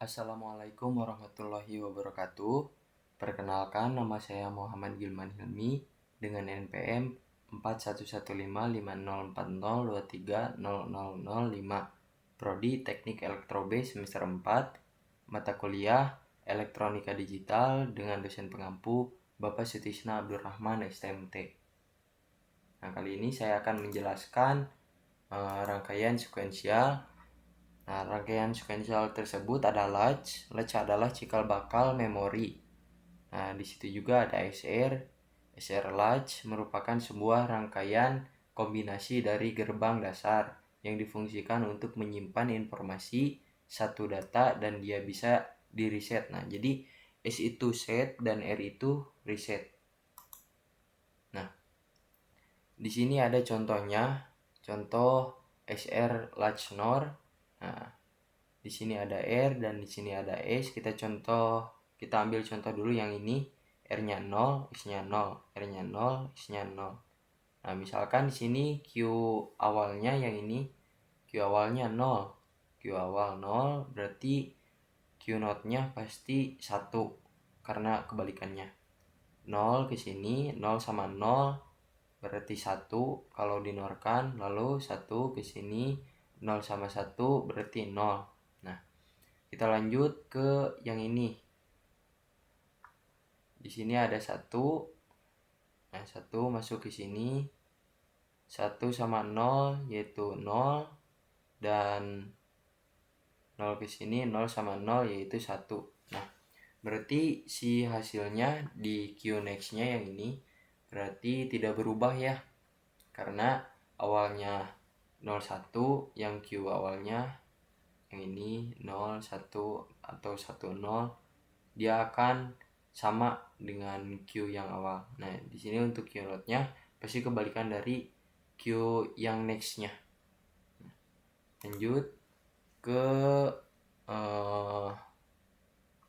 Assalamualaikum warahmatullahi wabarakatuh. Perkenalkan, nama saya Muhammad Gilman Hilmi dengan NPM 41155040230005. Prodi Teknik Elektrobe semester 4, mata kuliah Elektronika Digital dengan dosen pengampu Bapak Sutisna Abdurrahman STMT. Nah, kali ini saya akan menjelaskan rangkaian sekuensial. Nah, rangkaian sekuensial tersebut ada latch. Latch adalah cikal bakal memori. Nah, di situ juga ada SR. SR latch merupakan sebuah rangkaian kombinasi dari gerbang dasar yang difungsikan untuk menyimpan informasi satu data dan dia bisa di reset. Nah, jadi S itu set dan R itu reset. Nah, di sini ada contohnya. Contoh SR latch NOR. Nah, di sini ada R dan di sini ada S. Kita ambil contoh dulu yang ini. R-nya 0, S-nya 0, R-nya 0, S-nya 0. Nah, misalkan di sini Q awalnya yang ini, Q awalnya 0. Q awal 0 berarti Q not-nya pasti 1 karena kebalikannya. 0 ke sini, 0 sama 0 berarti 1 kalau dinorkan, lalu 1 ke sini, 0 sama 1 berarti 0. Nah, kita lanjut ke yang ini. Di sini ada 1. Nah, 1 masuk ke sini. 1 sama 0 yaitu 0 dan 0 ke sini, 0 sama 0 yaitu 1. Nah, berarti si hasilnya di Q next-nya yang ini berarti tidak berubah ya. Karena awalnya 01, yang Q awalnya yang ini 0, 1 atau 1, 0, dia akan sama dengan Q yang awal. Nah, di sini untuk Q not-nya pasti kebalikan dari Q yang next-nya. Lanjut ke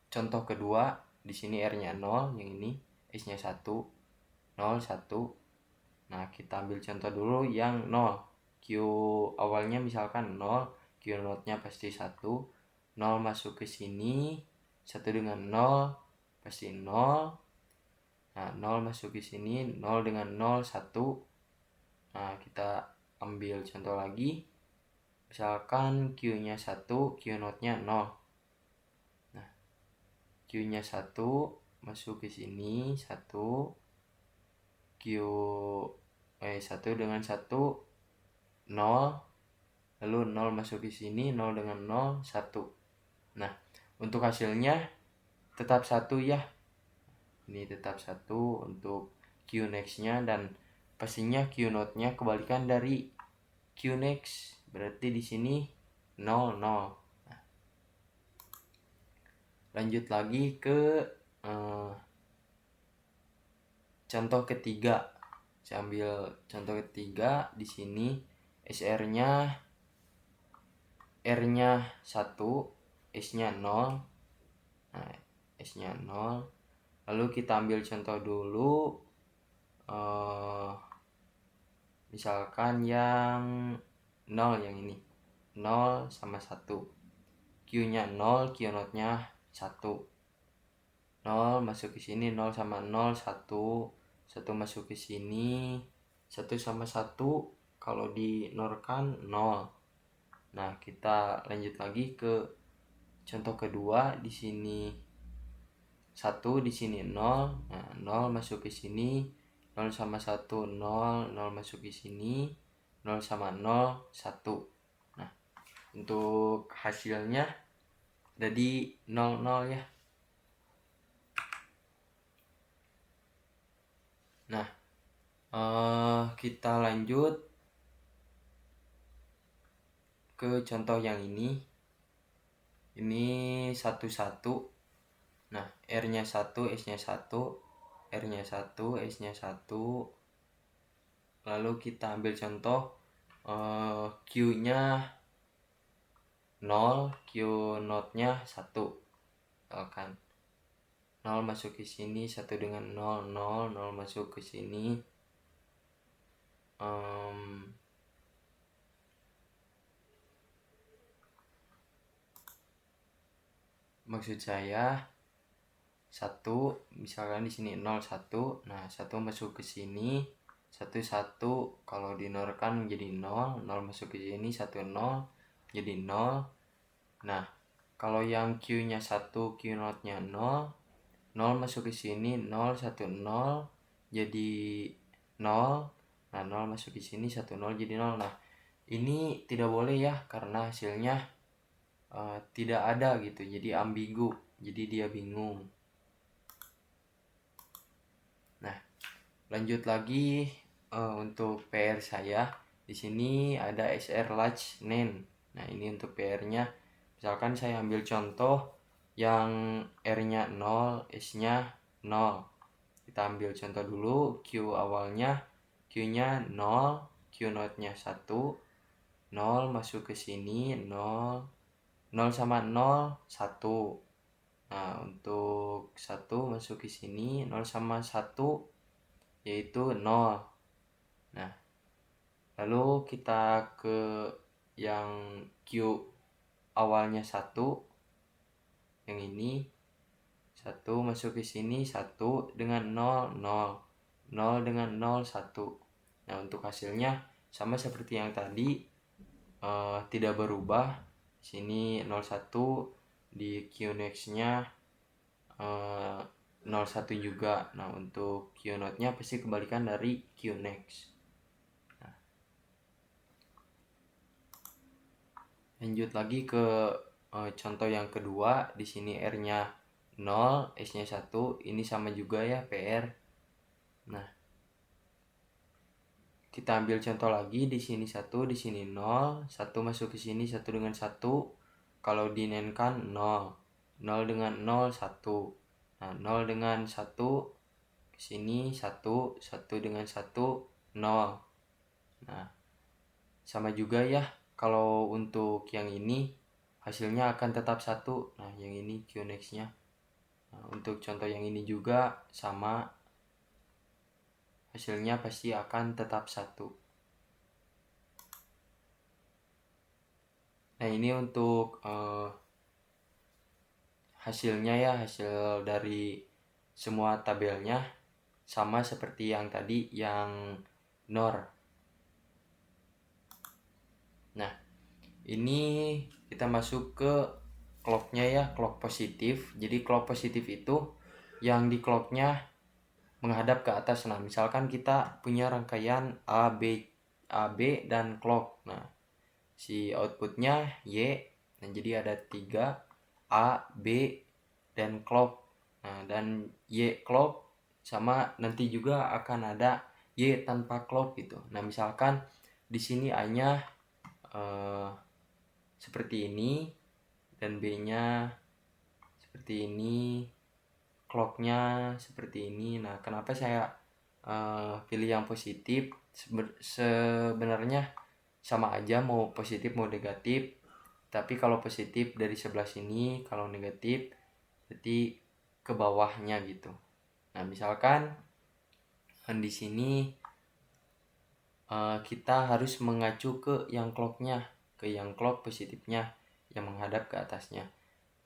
contoh kedua. Di sini R-nya 0, yang ini S-nya 1, 0, 1. Nah, kita ambil contoh dulu yang 0. Q awalnya misalkan 0, Q not-nya pasti 1. 0 masuk ke sini, 1 dengan 0 pasti 0. Nah, 0 masuk ke sini, 0 dengan 0, 1. Nah, kita ambil contoh lagi. Misalkan Q-nya 1, Q not-nya 0. Nah, Q-nya 1 masuk ke sini, 1. 1 dengan 1, 0. Lalu 0 masuk ke sini, 0 dengan 0, 1. Nah, untuk hasilnya tetap 1 ya. Ini tetap 1 untuk Q next-nya dan pastinya Q not-nya kebalikan dari Q next. Berarti di sini 0, 0. Nah, lanjut lagi ke contoh ketiga. Saya ambil contoh ketiga. Di sini SR-nya R-nya 1, S-nya 0. Nah, S-nya 0. Lalu kita ambil contoh dulu. Misalkan yang 0 yang ini. 0 sama 1. Q-nya 0, Q not-nya 1. 0 masuk ke sini, 0 sama 0, 1. 1 masuk ke sini, 1 sama 1 kalau dinorkan 0. Nah, kita lanjut lagi ke contoh kedua. Di sini 1, di sini 0. Nah, 0 masuk ke sini, 0 sama 1, 0. 0 masuk ke sini, 0 sama 0, 1. Nah, untuk hasilnya jadi 0, 0 ya. Nah, kita lanjut ke contoh yang ini. Ini 1, 1. Nah, R-nya 1, S-nya 1. R-nya 1, S-nya 1. Lalu kita ambil contoh Q-nya 0, Q not-nya 1. Misalkan 0 masuk ke sini, 1 dengan 0, 0. 0 masuk ke sini. maksud saya 1, misalkan di sini 0 1. Nah, 1 masuk ke sini 1 1, kalau dinorkan menjadi 0, 0 masuk ke sini 1 0 jadi 0. Nah, kalau yang Q-nya 1, Q0-nya 0, 0 masuk ke sini 0 1 0 jadi 0. Nah, 0 masuk ke sini 1 0 jadi 0. Nah, ini tidak boleh ya, karena hasilnya tidak ada gitu, jadi ambigu, jadi dia bingung. Nah, lanjut lagi untuk PR saya. Di sini ada SR large NaN. Nah, ini untuk PR-nya. Misalkan saya ambil contoh yang R-nya 0, S-nya 0. Kita ambil contoh dulu, Q awalnya, Q-nya 0, Q0-nya 1, 0 masuk ke sini 0, 0 sama 0 1. Nah, untuk 1 masuk ke sini 0 sama 1 yaitu 0. Nah, lalu kita ke yang Q awalnya 1, yang ini 1 masuk ke sini 1 dengan 0 0, 0 dengan 0 1. Nah, untuk hasilnya sama seperti yang tadi, tidak berubah. Sini 01, di QNext-nya 01 juga. Nah, untuk QNote-nya pasti kebalikan dari QNext. Nah, lanjut lagi ke contoh yang kedua. Di sini R-nya 0, S-nya 1. Ini sama juga ya, PR. Nah, kita ambil contoh lagi. Di sini 1, di sini 0. 1 masuk ke sini 1 dengan 1. Kalau dinenkan 0. 0 dengan 0 1. Nah, 0 dengan 1 ke sini 1, 1 dengan 1 0. Nah, sama juga ya. Kalau untuk yang ini hasilnya akan tetap 1. Nah, yang ini QNext-nya. Nah, untuk contoh yang ini juga sama. Hasilnya pasti akan tetap 1. Nah, ini untuk hasilnya ya, hasil dari semua tabelnya sama seperti yang tadi yang NOR. Nah, ini kita masuk ke clocknya ya, clock positif. Jadi clock positif itu yang di clocknya menghadap ke atas. Nah, misalkan kita punya rangkaian A, B, dan clock. Nah, si outputnya Y. Nah, jadi ada 3, A, B, dan clock. Nah, dan Y clock sama nanti juga akan ada Y tanpa clock gitu. Nah, misalkan di sini A-nya seperti ini dan B-nya seperti ini, clocknya seperti ini. Nah, kenapa saya pilih yang positif? Sebenarnya sama aja, mau positif mau negatif. Tapi kalau positif dari sebelah sini, kalau negatif berarti ke bawahnya gitu. Nah, misalkan di sini kita harus mengacu ke yang clocknya, ke yang clock positifnya yang menghadap ke atasnya.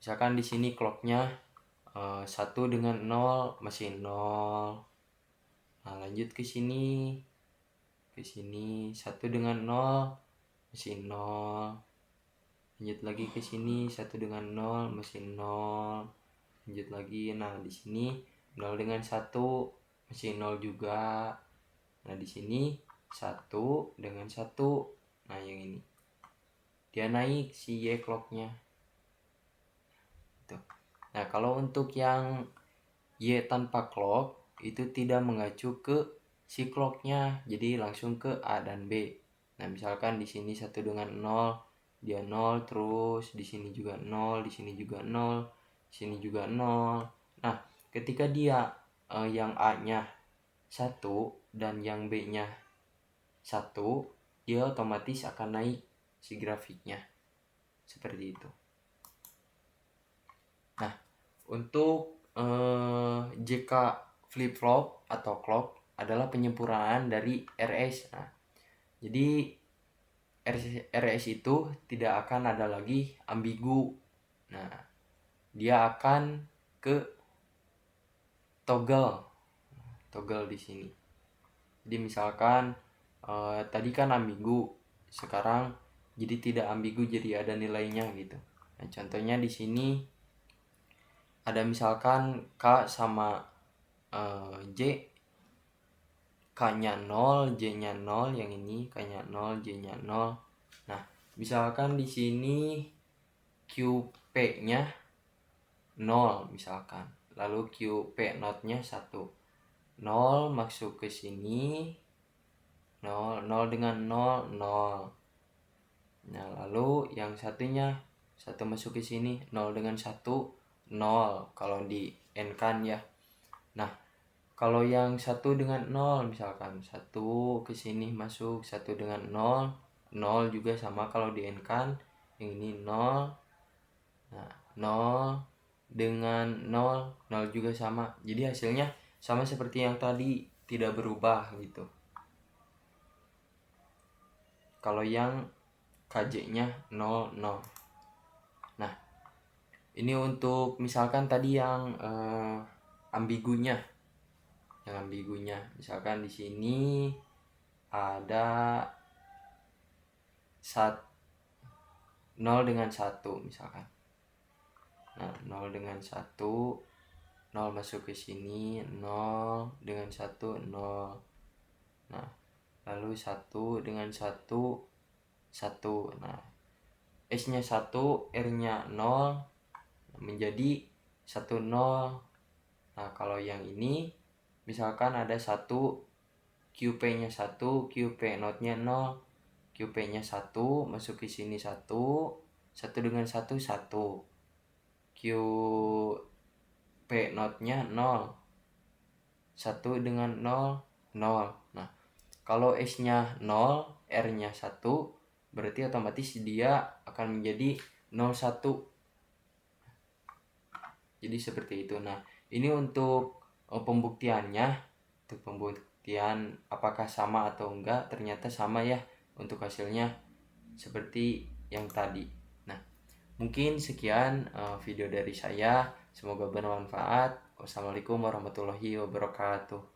Misalkan di sini clocknya 1 dengan 0 masih 0. Nah, lanjut ke sini 1 dengan 0 masih 0. Lanjut lagi ke sini 1 dengan 0 masih 0. Lanjut lagi. Nah, di sini 0 dengan 1 masih 0 juga. Nah, di sini 1 dengan 1. Nah, yang ini dia naik si Y clocknya gitu. Nah, kalau untuk yang Y tanpa clock itu tidak mengacu ke si clocknya, jadi langsung ke A dan B. Nah, misalkan di sini 1 dengan 0, dia 0 terus, di sini juga 0, di sini juga 0, di sini juga 0. Nah, ketika dia yang A-nya 1 dan yang B-nya 1, dia otomatis akan naik si grafiknya. Seperti itu. Nah, untuk JK flip-flop atau clock adalah penyempurnaan dari RS. Nah, jadi RS itu tidak akan ada lagi ambigu. Nah, dia akan ke toggle di sini. Jadi misalkan tadi kan ambigu, sekarang jadi tidak ambigu, jadi ada nilainya gitu. Nah, contohnya di sini ada misalkan K sama J, K-nya 0, J-nya 0, yang ini K-nya 0, J-nya 0. Nah, misalkan di sini QP-nya 0 misalkan. Lalu QP notnya 1. 0 masuk ke sini, 0 dengan 0 0. Nah, lalu yang satunya 1 masuk ke sini, 0 dengan 1 0 kalau di N kan ya. Nah, kalau yang 1 dengan 0 misalkan 1 ke sini masuk, 1 dengan 0 0 juga sama kalau di N kan. Yang ini 0. Nah, 0 dengan 0 0 juga sama. Jadi hasilnya sama seperti yang tadi, tidak berubah gitu. Kalau yang KJ-nya 0 0. Nah, ini untuk misalkan tadi yang ambigunya. Yang ambigunya misalkan di sini ada 0 dengan 1 misalkan. Nah, 0 dengan 1, 0 masuk ke sini, 0 dengan 1 0. Nah, lalu 1 dengan 1 1. Nah, S-nya 1, R-nya 0 menjadi 1 0. Nah, kalau yang ini misalkan ada 1, QP-nya 1, QP notnya 0, QP-nya 1 masuk ke sini 1 dengan 1 1. QP notnya 0, 1 dengan 0 0. Nah, kalau S-nya 0, R-nya 1, berarti otomatis dia akan menjadi 01. Jadi seperti itu. Nah, ini untuk pembuktiannya. Untuk pembuktian apakah sama atau enggak, ternyata sama ya untuk hasilnya seperti yang tadi. Nah, mungkin sekian video dari saya. Semoga bermanfaat. Wassalamualaikum warahmatullahi wabarakatuh.